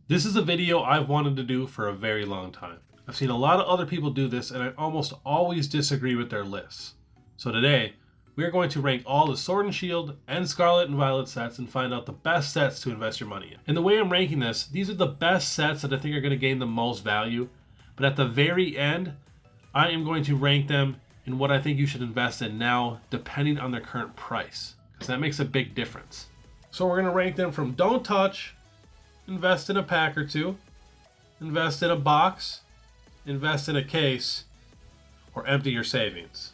This is a video I've wanted to do for a very long time. I've seen a lot of other people do this and I almost always disagree with their lists. So today, we are going to rank all the Sword and Shield and Scarlet and Violet sets and find out the best sets to invest your money in. And the way I'm ranking this, these are the best sets that I think are going to gain the most value. But at the very end, I am going to rank them in what I think you should invest in now, depending on their current price, because that makes a big difference. So we're going to rank them from don't touch, invest in a pack or two, invest in a box, invest in a case, or empty your savings.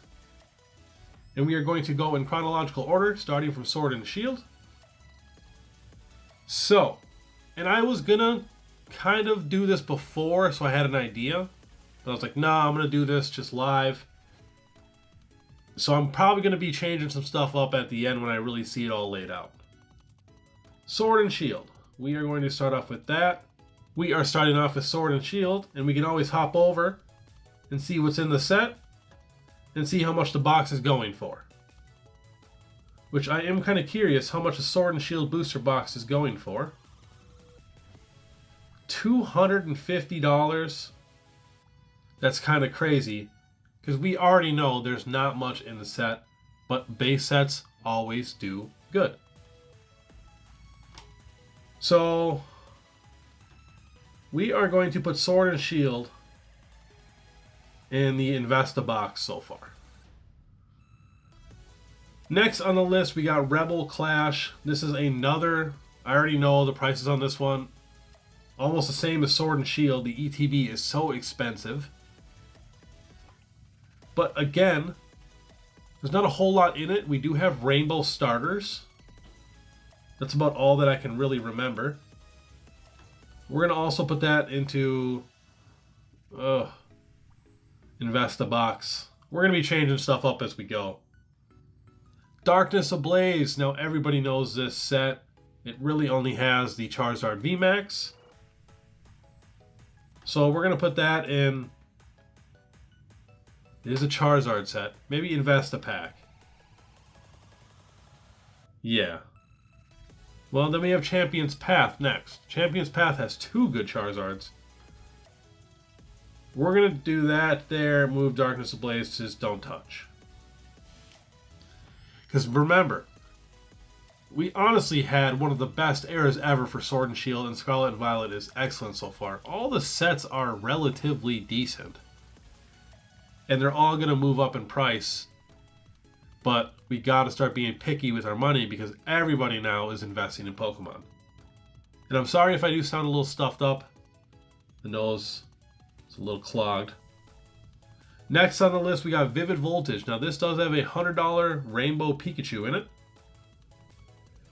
And we are going to go in chronological order, starting from Sword and Shield. So, and I was gonna kind of do this before, so I had an idea. But I was like, nah, I'm gonna do this just live. So I'm probably gonna be changing some stuff up at the end when I really see it all laid out. Sword and Shield. We are going to start off with that. We are starting off with Sword and Shield, and we can always hop over and see what's in the set and see how much the box is going for. Which I am kind of curious how much a Sword and Shield booster box is going for. $250. That's kind of crazy, because we already know there's not much in the set, but base sets always do good. So we are going to put Sword and Shield in the Investa box so far. Next on the list, we got Rebel Clash. This is another, I already know the prices on this one. Almost the same as Sword and Shield. The ETB is so expensive. But again, there's not a whole lot in it. We do have rainbow starters. That's about all that I can really remember. We're going to also put that into Investa box. We're going to be changing stuff up as we go. Darkness Ablaze. Now everybody knows this set. It really only has the Charizard VMAX. So we're going to put that in. It is a Charizard set. Maybe Investa pack. Yeah. Well, then we have Champion's Path next. Champion's Path has two good Charizards. We're going to do that there. Move Darkness Ablaze to just don't touch. Because remember, we honestly had one of the best eras ever for Sword and Shield, and Scarlet and Violet is excellent so far. All the sets are relatively decent. And they're all going to move up in price. But we got to start being picky with our money because everybody now is investing in Pokemon. And I'm sorry if I do sound a little stuffed up. The nose is a little clogged. Next on the list, we got Vivid Voltage. Now this does have a $100 Rainbow Pikachu in it.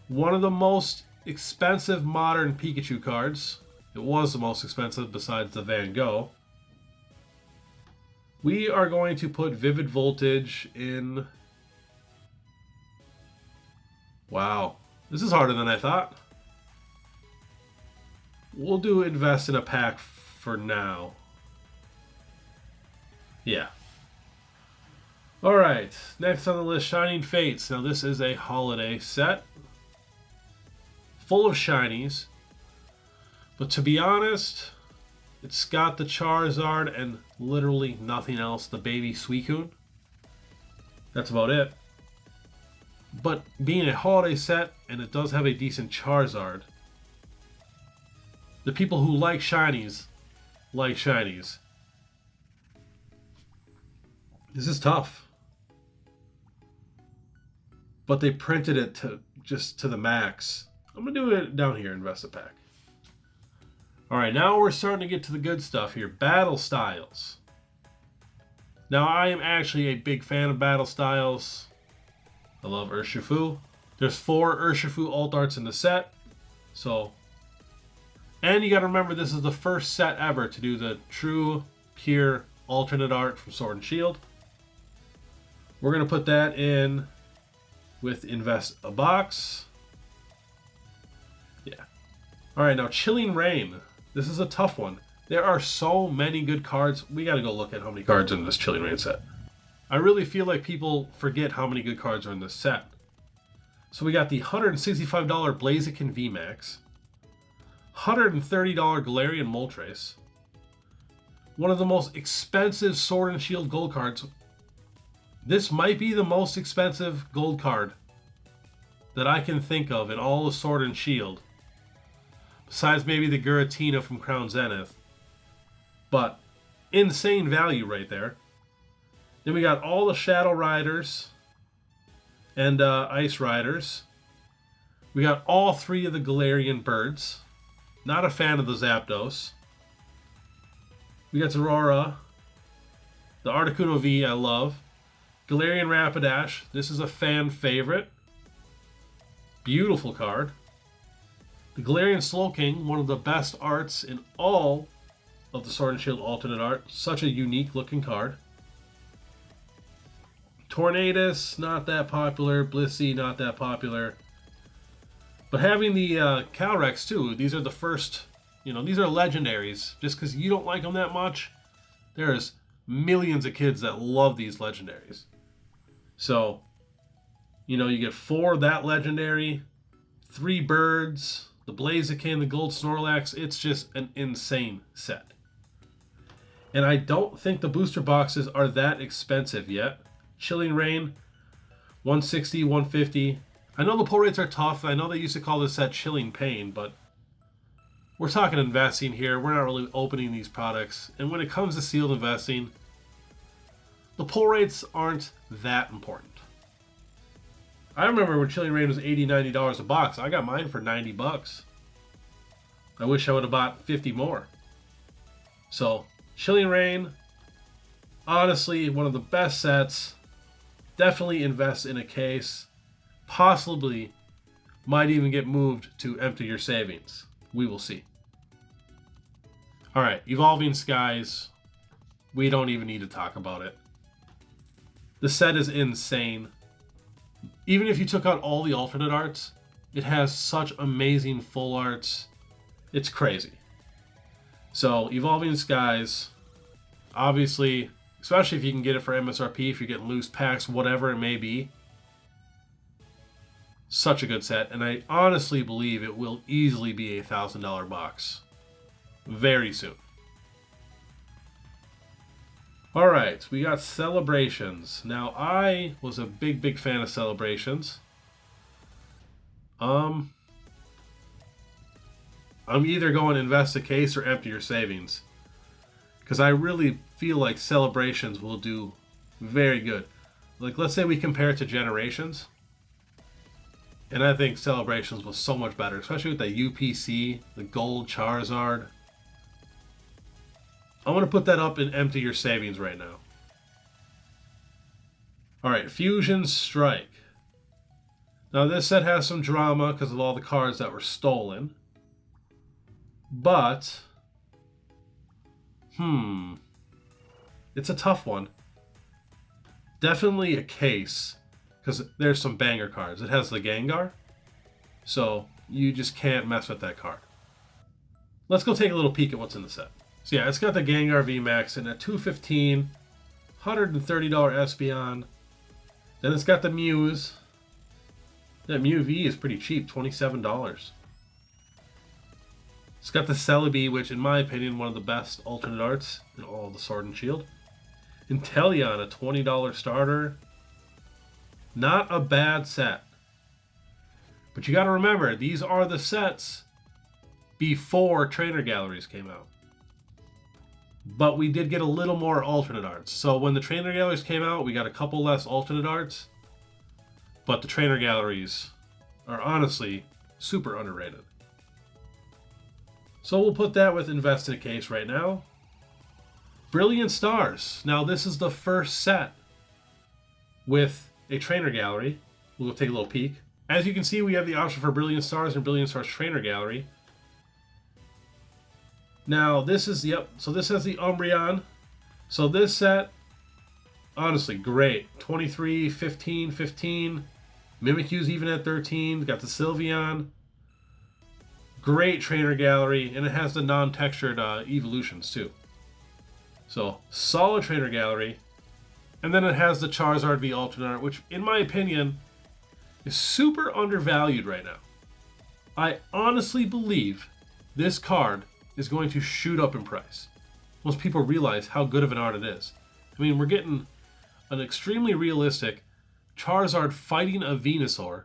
One of the most expensive modern Pikachu cards. It was the most expensive besides the Van Gogh. We are going to put Vivid Voltage in... Wow, this is harder than I thought. We'll do invest in a pack for now. Yeah. Alright, next on the list, Shining Fates. Now this is a holiday set. Full of shinies. But to be honest, it's got the Charizard and literally nothing else. The baby Suicune. That's about it. But being a holiday set, and it does have a decent Charizard, the people who like shinies, like shinies. This is tough. But they printed it to the max. I'm going to do it down here, Invest a pack. Alright, now we're starting to get to the good stuff here. Battle Styles. Now I am actually a big fan of Battle Styles. I love Urshifu. There's 4 Urshifu alt arts in the set. So, and you gotta remember this is the first set ever to do the true, pure, alternate art from Sword and Shield. We're gonna put that in with Invest a box. Yeah. Alright, now Chilling Reign. This is a tough one. There are so many good cards. We gotta go look at how many cards in this Chilling Reign set. I really feel like people forget how many good cards are in this set. So we got the $165 Blaziken VMAX, $130 Galarian Moltres. One of the most expensive Sword and Shield gold cards. This might be the most expensive gold card that I can think of in all of Sword and Shield. Besides maybe the Giratina from Crown Zenith. But insane value right there. Then we got all the Shadow Riders and Ice Riders. We got all 3 of the Galarian birds. Not a fan of the Zapdos. We got Aurora. The Articuno V I love. Galarian Rapidash. This is a fan favorite. Beautiful card. The Galarian Slowking, one of the best arts in all of the Sword and Shield alternate art. Such a unique looking card. Tornadus, not that popular. Blissey, not that popular. But having the Calyrex too, these are the first, these are legendaries. Just because you don't like them that much, there's millions of kids that love these legendaries. So, you get 4 that legendary, 3 birds, the Blaziken, the Gold Snorlax. It's just an insane set. And I don't think the booster boxes are that expensive yet. Chilling Rain, 160, 150. I know the pull rates are tough. I know they used to call this set Chilling Pain, but we're talking investing here. We're not really opening these products. And when it comes to sealed investing, the pull rates aren't that important. I remember when Chilling Rain was $80, $90 a box. I got mine for $90. I wish I would have bought 50 more. So, Chilling Rain, honestly, one of the best sets. Definitely invest in a case. Possibly might even get moved to empty your savings. We will see. Alright, Evolving Skies. We don't even need to talk about it. The set is insane. Even if you took out all the alternate arts, it has such amazing full arts. It's crazy. So, Evolving Skies, obviously, especially if you can get it for MSRP, if you're getting loose packs, whatever it may be. Such a good set, and I honestly believe it will easily be a $1,000 box very soon. Alright, we got Celebrations. Now, I was a big fan of Celebrations. I'm either going to invest a case or empty your savings. Because I really feel like Celebrations will do very good. Like, let's say we compare it to Generations. And I think Celebrations was so much better, especially with the UPC, the Gold Charizard. I'm going to put that up and empty your savings right now. Alright, Fusion Strike. Now this set has some drama because of all the cards that were stolen. But, it's a tough one. Definitely a case, because there's some banger cards. It has the Gengar, so you just can't mess with that card. Let's go take a little peek at what's in the set. So yeah, it's got the Gengar VMAX in at $215, $130 Espeon. Then it's got the Mews. That Mew V is pretty cheap, $27. It's got the Celebi, which in my opinion, one of the best alternate arts in all of the Sword and Shield. Inteleon, a $20 starter. Not a bad set. But you got to remember, these are the sets before Trainer Galleries came out. But we did get a little more alternate arts. So when the Trainer Galleries came out, we got a couple less alternate arts. But the Trainer Galleries are honestly super underrated. So we'll put that with Invest in a Case right now. Brilliant Stars. Now this is the first set with a Trainer Gallery. We'll go take a little peek. As you can see, we have the option for Brilliant Stars and Brilliant Stars Trainer Gallery. Now this is, so this has the Umbreon. So this set, honestly, great. 23, 15, 15. Mimikyu's even at 13. Got the Sylveon. Great Trainer Gallery, and it has the non-textured evolutions too. So, solid Trainer Gallery. And then it has the Charizard V Alternate Art, which, in my opinion, is super undervalued right now. I honestly believe this card is going to shoot up in price once people realize how good of an art it is. I mean, we're getting an extremely realistic Charizard fighting a Venusaur.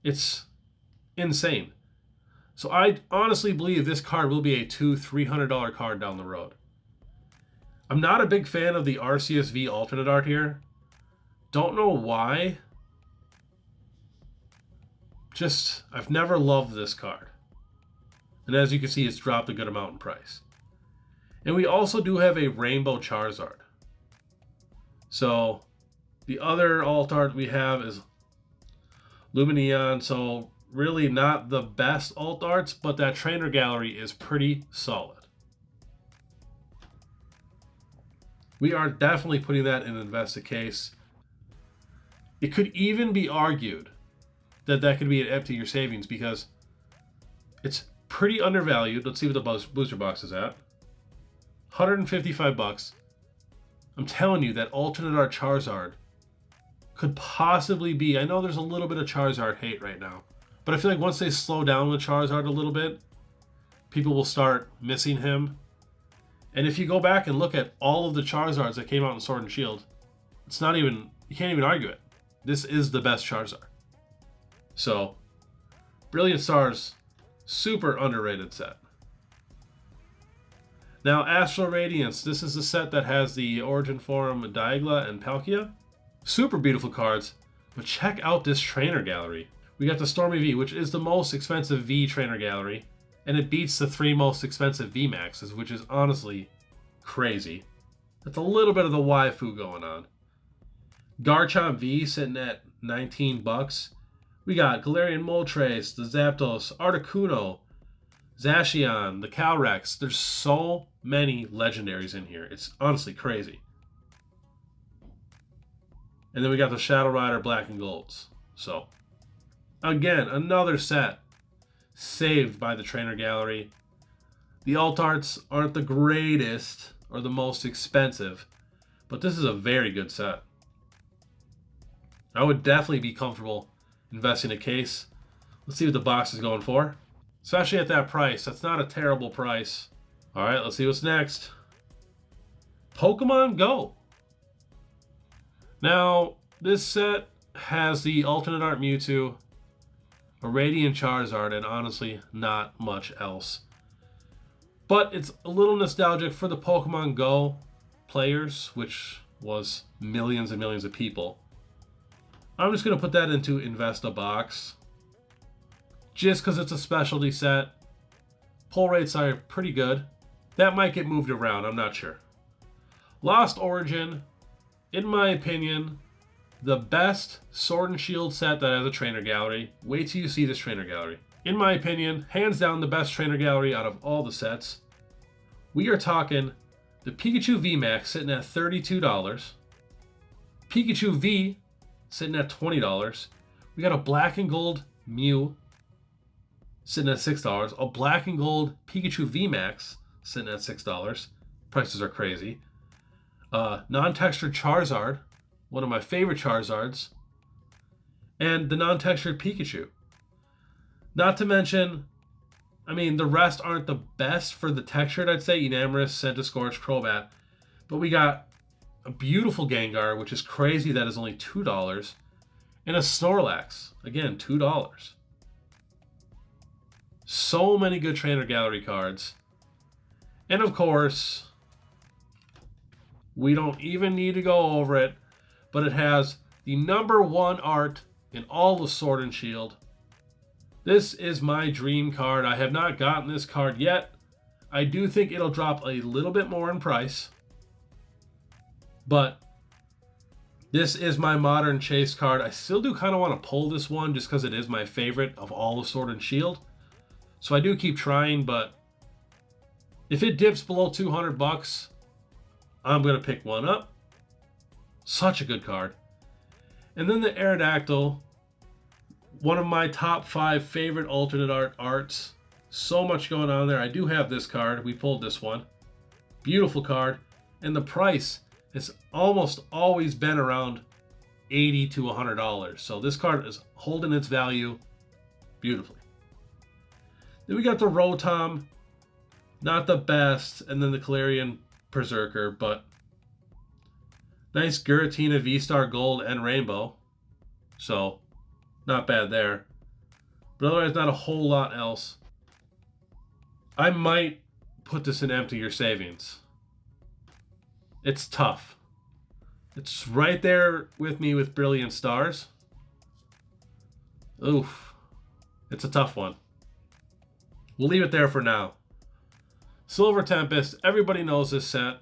It's insane. So I honestly believe this card will be a $200-300 card down the road. I'm not a big fan of the RCSV alternate art here. Don't know why. Just, I've never loved this card. And as you can see, it's dropped a good amount in price. And we also do have a Rainbow Charizard. So, the other alt art we have is Lumineon. So, really not the best alt arts, but that trainer gallery is pretty solid. We are definitely putting that in an invested case. It could even be argued that that could be an empty your savings because it's pretty undervalued. Let's see what the booster box is at. $155. I'm telling you that alternate art Charizard could possibly be. I know there's a little bit of Charizard hate right now, but I feel like once they slow down with Charizard a little bit, people will start missing him. And if you go back and look at all of the Charizards that came out in Sword and Shield, it's not even, you can't even argue it. This is the best Charizard. So, Brilliant Stars, super underrated set. Now, Astral Radiance. This is the set that has the Origin Form Dialga and Palkia. Super beautiful cards, but check out this trainer gallery. We got the Stormy V, which is the most expensive V trainer gallery, and it beats the 3 most expensive V Maxes, which is honestly crazy. That's a little bit of the waifu going on. Garchomp V sitting at $19. We got Galarian Moltres, the Zapdos, Articuno, Zacian, the Calyrex. There's so many legendaries in here. It's honestly crazy. And then we got the Shadow Rider Black and Golds. So, again, another set saved by the trainer gallery. The alt arts aren't the greatest or the most expensive, but this is a very good set. I would definitely be comfortable investing in a case. Let's see what the box is going for. Especially at that price. That's not a terrible price. Alright, let's see what's next. Pokemon Go. Now, this set has the alternate art Mewtwo, a Radiant Charizard, and honestly, not much else. But it's a little nostalgic for the Pokemon Go players, which was millions and millions of people. I'm just going to put that into Invest a Box. Just because it's a specialty set. Pull rates are pretty good. That might get moved around, I'm not sure. Lost Origin, in my opinion, the best Sword and Shield set that has a trainer gallery. Wait till you see this trainer gallery. In my opinion, hands down the best trainer gallery out of all the sets. We are talking the Pikachu VMAX sitting at $32. Pikachu V sitting at $20. We got a Black and Gold Mew sitting at $6. A Black and Gold Pikachu VMAX sitting at $6. Prices are crazy. Non-textured Charizard, one of my favorite Charizards. And the non-textured Pikachu. Not to mention, I mean, the rest aren't the best for the textured, I'd say. Enamorus, Centiskorch, Crobat. But we got a beautiful Gengar, which is crazy that is only $2. And a Snorlax, again, $2. So many good trainer gallery cards. And of course, we don't even need to go over it, but it has the #1 art in all of Sword and Shield. This is my dream card. I have not gotten this card yet. I do think it'll drop a little bit more in price. But this is my modern chase card. I still do kind of want to pull this one just because it is my favorite of all of Sword and Shield. So I do keep trying, but if it dips below $200, I'm going to pick one up. Such a good card. And then the Aerodactyl, one of my top 5 favorite alternate arts. So much going on there. I do have this card. We pulled this one. Beautiful card. And the price has almost always been around $80 to $100. So this card is holding its value beautifully. Then we got the Rotom. Not the best. And then the Galarian Berserker, but nice Giratina V-Star Gold and Rainbow. So, not bad there. But otherwise, not a whole lot else. I might put this in empty your savings. It's tough. It's right there with me with Brilliant Stars. Oof. It's a tough one. We'll leave it there for now. Silver Tempest, everybody knows this set,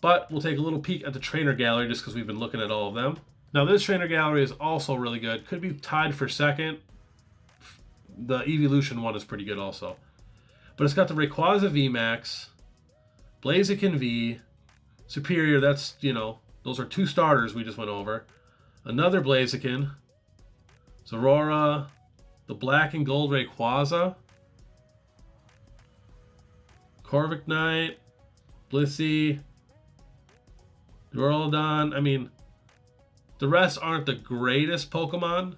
but we'll take a little peek at the trainer gallery just because we've been looking at all of them. Now this trainer gallery is also really good. Could be tied for second. The Evolution one is pretty good also. But it's got the Rayquaza VMAX, Blaziken V, Superior, that's, you know, those are two starters we just went over. Another Blaziken, Zorora, the Black and Gold Rayquaza, Corviknight, Blissey, Duraludon. I mean, the rest aren't the greatest Pokemon,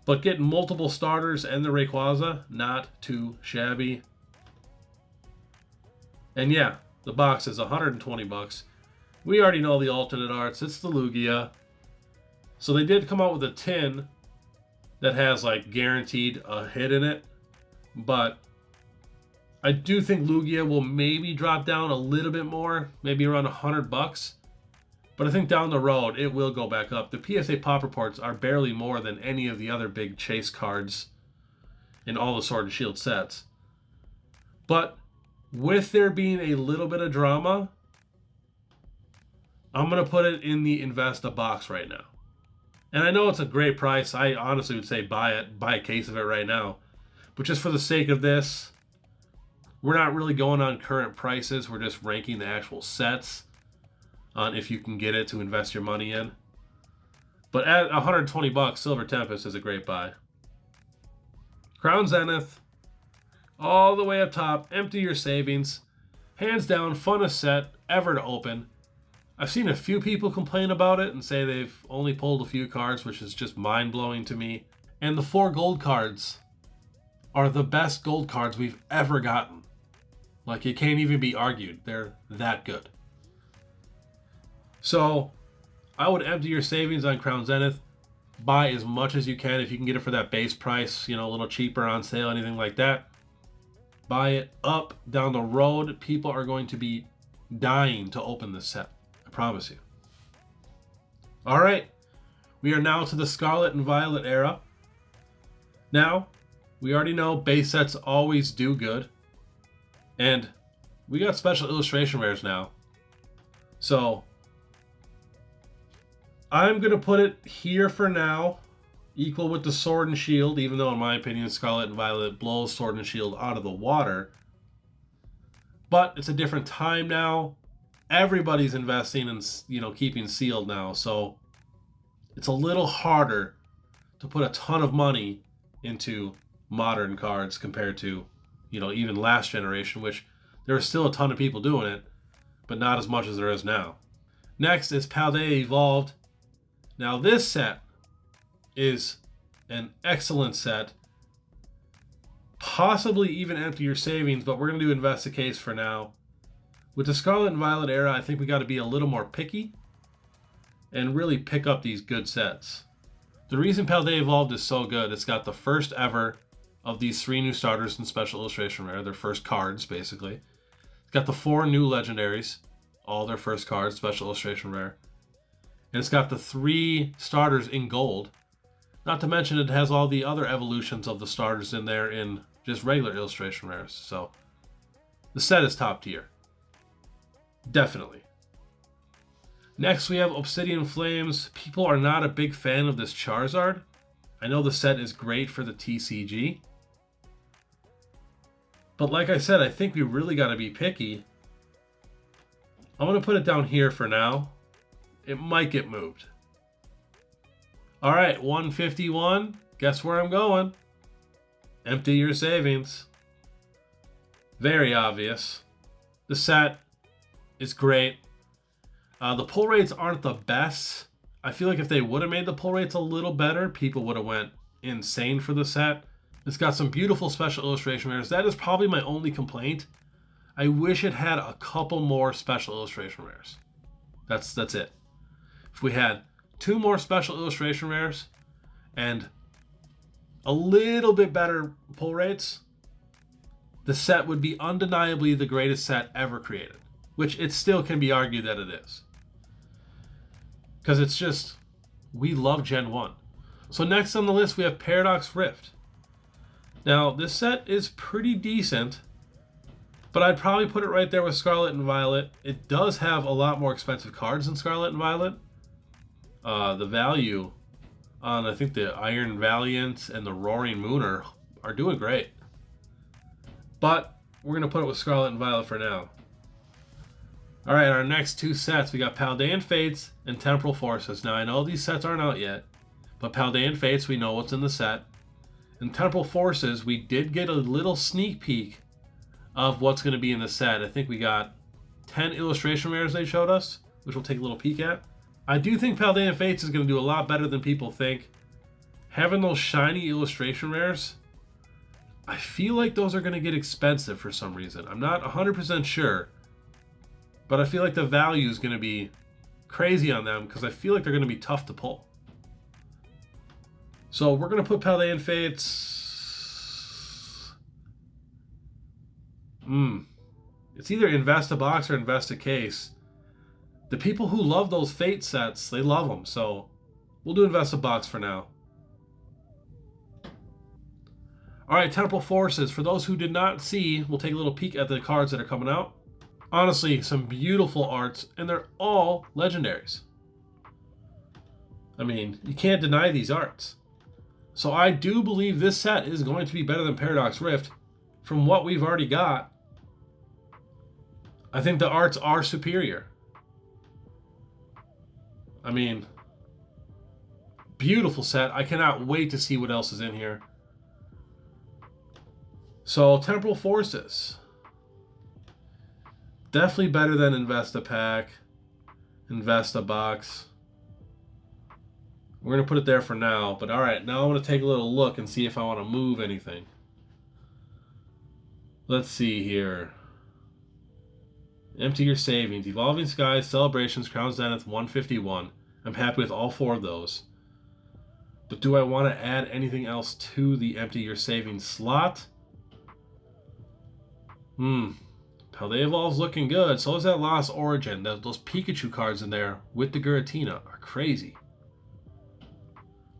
but getting multiple starters and the Rayquaza, not too shabby. And yeah, the box is 120 bucks. We already know the alternate arts. It's the Lugia. So they did come out with a tin that has like guaranteed a hit in it, but I do think Lugia will maybe drop down a little bit more, maybe around 100 bucks. But I think down the road, it will go back up. The PSA Pop Reports are barely more than any of the other big chase cards in all the Sword and Shield sets. But with there being a little bit of drama, I'm going to put it in the Investa box right now. And I know it's a great price. I honestly would say buy it, buy a case of it right now. But just for the sake of this, we're not really going on current prices. We're just ranking the actual sets on if you can get it to invest your money in. But at 120 bucks, Silver Tempest is a great buy. Crown Zenith, all the way up top, empty your savings. Hands down, funnest set ever to open. I've seen a few people complain about it and say they've only pulled a few cards, which is just mind-blowing to me. And the 4 gold cards are the best gold cards we've ever gotten. Like, it can't even be argued. They're that good. So, I would empty your savings on Crown Zenith. Buy as much as you can. If you can get it for that base price, you know, a little cheaper on sale, anything like that. Buy it up. Down the road, people are going to be dying to open this set. I promise you. All right. We are now to the Scarlet and Violet era. Now, we already know base sets always do good. And we got special illustration rares now. So, I'm going to put it here for now, equal with the Sword and Shield, even though in my opinion Scarlet and Violet blows Sword and Shield out of the water. But it's a different time now. Everybody's investing in, you know, keeping sealed now, so it's a little harder to put a ton of money into modern cards compared to, you know, even last generation, which there are still a ton of people doing it, but not as much as there is now. Next is Paldea Evolved. Now this set is an excellent set. Possibly even empty your savings, but we're going to do Invest a Case for now. With the Scarlet and Violet era, I think we got to be a little more picky and really pick up these good sets. The reason Paldea Evolved is so good, it's got the first ever of these 3 new starters in Special Illustration Rare, their first cards, basically. It's got the 4 new legendaries, all their first cards, Special Illustration Rare. And it's got the 3 starters in gold. Not to mention it has all the other evolutions of the starters in there in just regular Illustration Rares. So, the set is top tier. Definitely. Next we have Obsidian Flames. People are not a big fan of this Charizard. I know the set is great for the TCG. But like I said, I think we really got to be picky. I'm going to put it down here for now. It might get moved. Alright, 151. Guess where I'm going? Empty your savings. Very obvious. The set is great. The pull rates aren't the best. I feel like if they would have made the pull rates a little better, people would have went insane for the set. It's got some beautiful special illustration rares. That is probably my only complaint. I wish it had a couple more special illustration rares. That's it. If we had 2 more special illustration rares and a little bit better pull rates, the set would be undeniably the greatest set ever created, which it still can be argued that it is. Because it's just, we love Gen 1. So next on the list we have Paradox Rift. Now this set is pretty decent, but I'd probably put it right there with Scarlet and Violet. It does have a lot more expensive cards than Scarlet and Violet. The value on, I think, the Iron Valiant and the Roaring Moon are doing great. But we're going to put it with Scarlet and Violet for now. Alright, our next 2 sets, we got Paldean Fates and Temporal Forces. Now I know these sets aren't out yet, but Paldean Fates, we know what's in the set. And Temporal Forces, we did get a little sneak peek of what's going to be in the set. I think we got 10 illustration rares they showed us, which we'll take a little peek at. I do think Paldean Fates is going to do a lot better than people think. Having those shiny illustration rares, I feel like those are going to get expensive for some reason. I'm not 100% sure, but I feel like the value is going to be crazy on them because I feel like they're going to be tough to pull. So we're going to put Paldean Fates... It's either invest a box or invest a case. The people who love those Fate sets, they love them. So we'll do invest a box for now. Alright, Temporal Forces. For those who did not see, we'll take a little peek at the cards that are coming out. Honestly, some beautiful arts, and they're all legendaries. I mean, you can't deny these arts. So I do believe this set is going to be better than Paradox Rift. From what we've already got, I think the arts are superior. I mean, beautiful set. I cannot wait to see what else is in here. So, Temporal Forces. Definitely better than Invest a Pack, Invest a Box. We're going to put it there for now. But alright, now I'm going to take a little look and see if I want to move anything. Let's see here. Empty your savings. Evolving Skies, Celebrations, Crown Zenith, 151. I'm happy with all 4 of those. But do I want to add anything else to the Empty Your Savings slot? Paldea Evolve's looking good. So is that Lost Origin. Those Pikachu cards in there with the Giratina are crazy.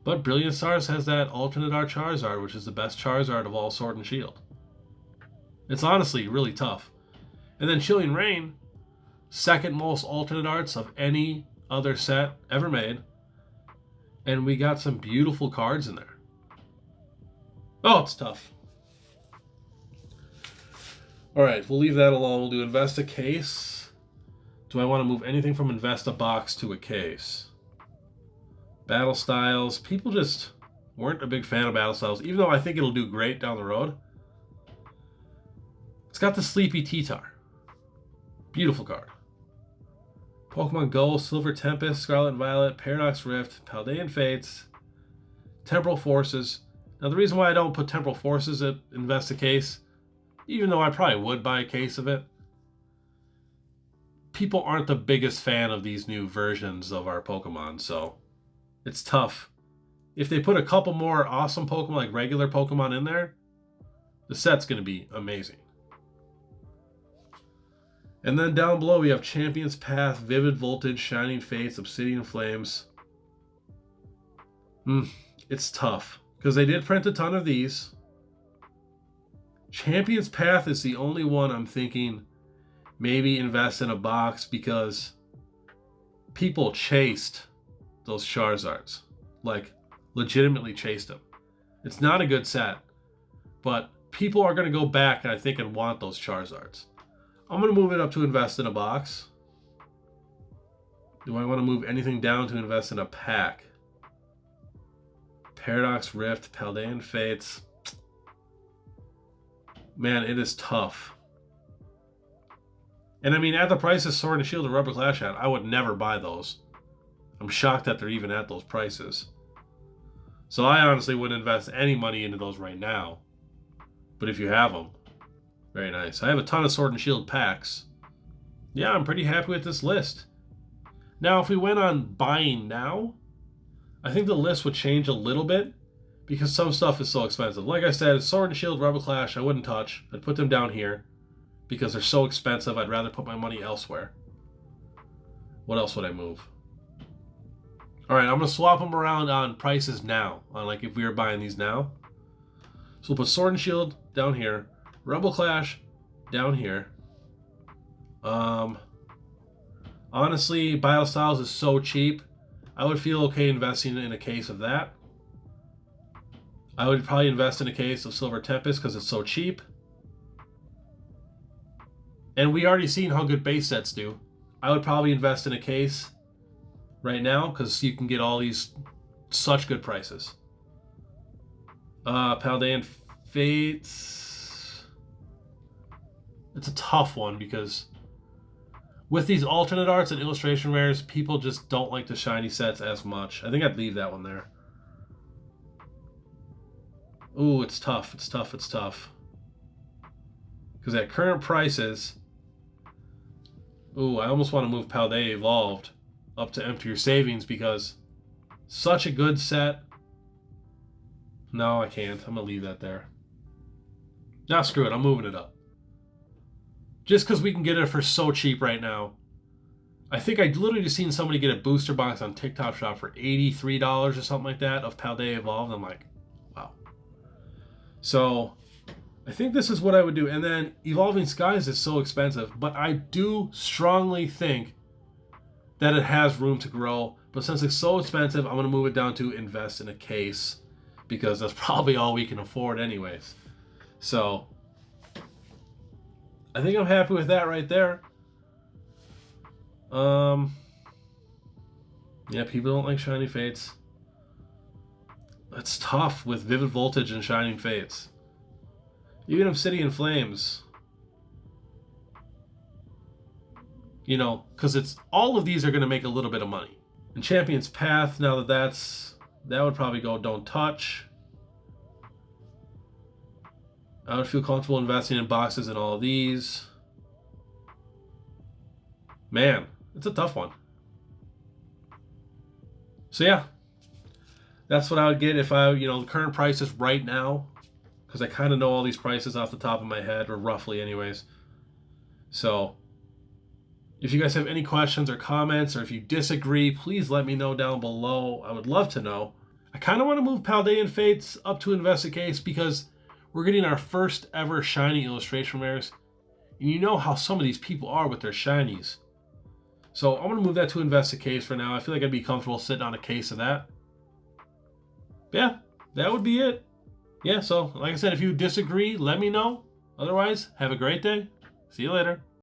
But Brilliant Stars has that alternate art Charizard, which is the best Charizard of all Sword and Shield. It's honestly really tough. And then Chilling Reign, second most alternate arts of any other set ever made. And we got some beautiful cards in there. Oh, it's tough. Alright, we'll leave that alone. We'll do Invest a Case. Do I want to move anything from Invest a Box to a case? Battle Styles. People just weren't a big fan of Battle Styles, even though I think it'll do great down the road. It's got the Sleepy T-Tar. Beautiful card. Pokemon Go, Silver Tempest, Scarlet and Violet, Paradox Rift, Paldean Fates, Temporal Forces. Now the reason why I don't put Temporal Forces at Invest a Case, even though I probably would buy a case of it, people aren't the biggest fan of these new versions of our Pokemon, so it's tough. If they put a couple more awesome Pokemon, like regular Pokemon in there, the set's going to be amazing. And then down below we have Champion's Path, Vivid Voltage, Shining Fates, Obsidian Flames. It's tough, because they did print a ton of these. Champion's Path is the only one I'm thinking maybe invest in a box, because people chased those Charizards. Like, legitimately chased them. It's not a good set, but people are going to go back, I think, and want those Charizards. I'm going to move it up to invest in a box. Do I want to move anything down to invest in a pack? Paradox Rift, Paldean Fates. Man, it is tough. And I mean, at the price of Sword and Shield and Rubber Clash at, I would never buy those. I'm shocked that they're even at those prices. So I honestly wouldn't invest any money into those right now. But if you have them, very nice. I have a ton of Sword and Shield packs. Yeah, I'm pretty happy with this list. Now, if we went on buying now, I think the list would change a little bit because some stuff is so expensive. Like I said, Sword and Shield, Rebel Clash, I wouldn't touch. I'd put them down here because they're so expensive. I'd rather put my money elsewhere. What else would I move? All right, I'm going to swap them around on prices now, on like if we were buying these now. So we'll put Sword and Shield down here, Rebel Clash down here. Honestly, Battle Styles is so cheap. I would feel okay investing in a case of that. I would probably invest in a case of Silver Tempest because it's so cheap. And we already seen how good base sets do. I would probably invest in a case right now because you can get all these such good prices. Paldean Fates. It's a tough one because with these alternate arts and illustration rares, people just don't like the shiny sets as much. I think I'd leave that one there. Ooh, it's tough. It's tough. It's tough. Because at current prices... Ooh, I almost want to move Paldea Evolved up to Empty Your Savings because such a good set. No, I can't. I'm going to leave that there. Nah, screw it. I'm moving it up. Just because we can get it for so cheap right now. I think I literally just seen somebody get a booster box on TikTok Shop for $83 or something like that of Paldea Evolved. I'm like, wow. So I think this is what I would do. And then Evolving Skies is so expensive, but I do strongly think that it has room to grow. But since it's so expensive, I'm going to move it down to invest in a case because that's probably all we can afford anyways. So I think I'm happy with that right there. Yeah, people don't like Shiny Fates. It's tough with Vivid Voltage and Shining Fates. Even Obsidian Flames. You know, because it's all of these are going to make a little bit of money. And Champion's Path, now that would probably go Don't Touch. I would feel comfortable investing in boxes in all of these. Man, it's a tough one. So yeah, that's what I would get if I, the current prices right now, because I kind of know all these prices off the top of my head, or roughly anyways. So if you guys have any questions or comments, or if you disagree, please let me know down below. I would love to know. I kind of want to move Paldean Fates up to Investigate because we're getting our first ever shiny illustration rares. And you know how some of these people are with their shinies. So I'm going to move that to Investigate for now. I feel like I'd be comfortable sitting on a case of that. But yeah, that would be it. Yeah, so like I said, if you disagree, let me know. Otherwise, have a great day. See you later.